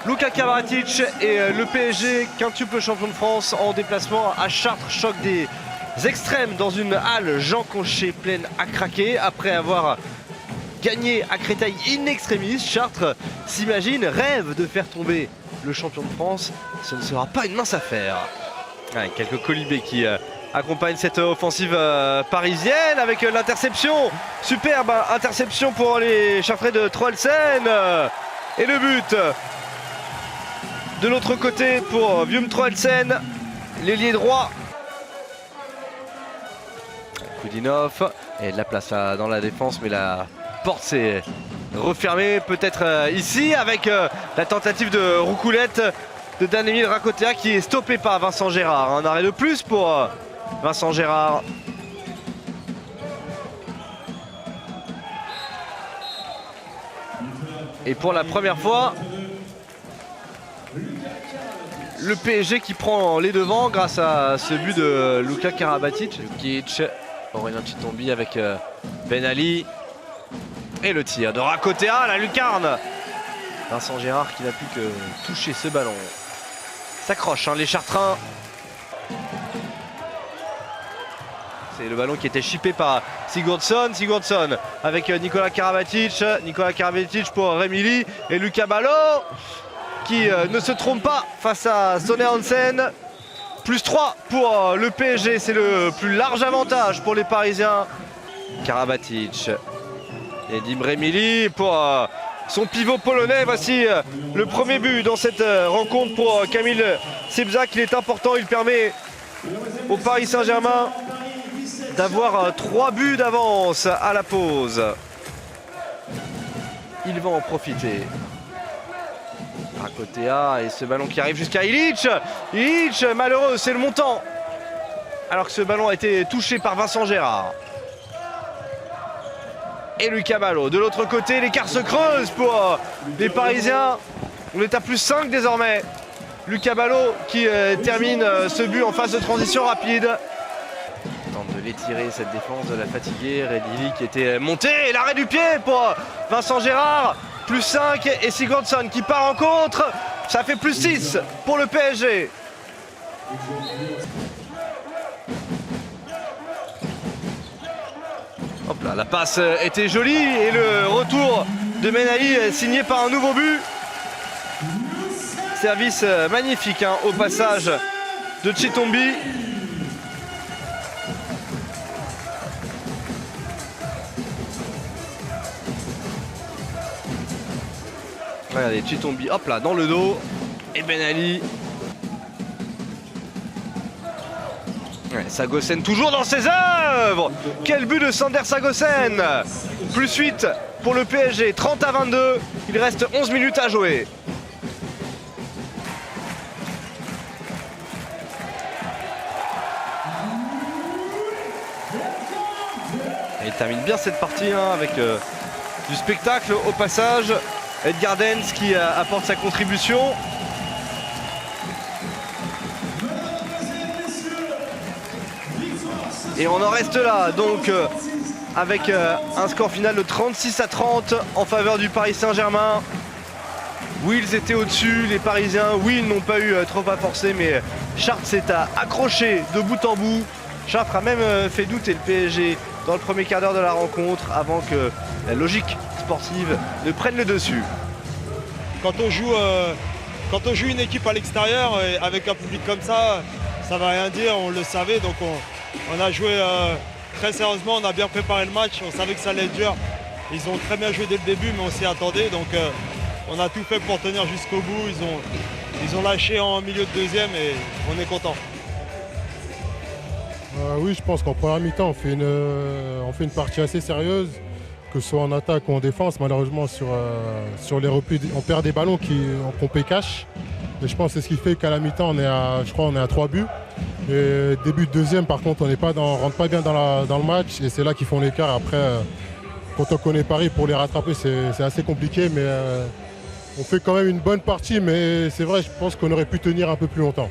Luka Karabatic et le PSG, quintuple champion de France en déplacement à Chartres, choc des extrêmes dans une halle Jean Conchet pleine à craquer. Après avoir gagné à Créteil in extremis, Chartres s'imagine, rêve de faire tomber le champion de France. Ce ne sera pas une mince affaire. Ouais, quelques colibés qui accompagnent cette offensive parisienne avec l'interception. Superbe interception pour les Chartrais de Troelsen. Et le but de l'autre côté pour Vium Troelsen, l'ailier droit. Koudinov et de la place dans la défense, mais la porte s'est refermée peut-être ici avec la tentative de roucoulette de Dan-Emile Rakotea qui est stoppé par Vincent Gérard. Un arrêt de plus pour Vincent Gérard. Et pour la première fois, le PSG qui prend les devants grâce à ce but de Luka Karabatic. Lukic, Aurélien Chitombi avec Ben Ali. Et le tir de Rakotea, la lucarne. Vincent Gérard qui n'a plus que toucher ce ballon. S'accrochent les Chartrains. C'est le ballon qui était chippé par Sigurdsson. Sigurdsson avec Nikola Karabatic. Nikola Karabatic pour Rémili. Et Lucas Ballot qui ne se trompe pas face à Sonné Hansen. Plus 3 pour le PSG. C'est le plus large avantage pour les Parisiens. Karabatic. Et Dim Rémili pour son pivot polonais. Voici le premier but dans cette rencontre pour Kamil Sebzak. Il est important. Il permet au Paris Saint-Germain d'avoir 3 buts d'avance à la pause. Il va en profiter. Rakotea et ce ballon qui arrive jusqu'à Illich. Illich, malheureux, c'est le montant. Alors que ce ballon a été touché par Vincent Gérard. Et Lucas Ballot. De l'autre côté, l'écart se creuse pour les Parisiens. On est à plus 5 désormais. Lucas Ballot qui termine ce but en phase de transition rapide. Tente de l'étirer cette défense de la fatiguée. Redili qui était monté. Et l'arrêt du pied pour Vincent Gérard. Plus 5 et Sigurdsson qui part en contre. Ça fait plus 6 pour le PSG. Hop là, la passe était jolie et le retour de Ben Ali signé par un nouveau but. Service magnifique au passage de Chitombi. Regardez, Chitombi, hop là, dans le dos. Et Ben Ali. Ouais, Sagosen toujours dans ses œuvres. Quel but de Sander Sagosen. Plus 8 pour le PSG, 30-22. Il reste 11 minutes à jouer. Et il termine bien cette partie avec du spectacle au passage. Edgar Dens qui apporte sa contribution. Et on en reste là donc avec un score final de 36-30 en faveur du Paris Saint-Germain. Oui, ils étaient au-dessus, les Parisiens. Oui, ils n'ont pas eu trop à forcer, mais Chartres s'est accroché de bout en bout. Chartres a même fait douter le PSG dans le premier quart d'heure de la rencontre avant que la logique sportive ne prenne le dessus. Quand on joue une équipe à l'extérieur avec un public comme ça va rien dire, on le savait. Donc on a joué très sérieusement, on a bien préparé le match, on savait que ça allait être dur. Ils ont très bien joué dès le début, mais on s'y attendait. Donc on a tout fait pour tenir jusqu'au bout. Ils ont lâché en milieu de deuxième et on est content. Oui, je pense qu'en première mi-temps, on fait une partie assez sérieuse, que ce soit en attaque ou en défense. Malheureusement, sur les replis, on perd des ballons qu'on paye cash. Et je pense que c'est ce qui fait qu'à la mi-temps, on est à 3 buts. Et début de deuxième, par contre, on rentre pas bien dans le match et c'est là qu'ils font l'écart. Après, quand on connaît Paris, pour les rattraper, c'est assez compliqué. Mais on fait quand même une bonne partie, mais c'est vrai, je pense qu'on aurait pu tenir un peu plus longtemps.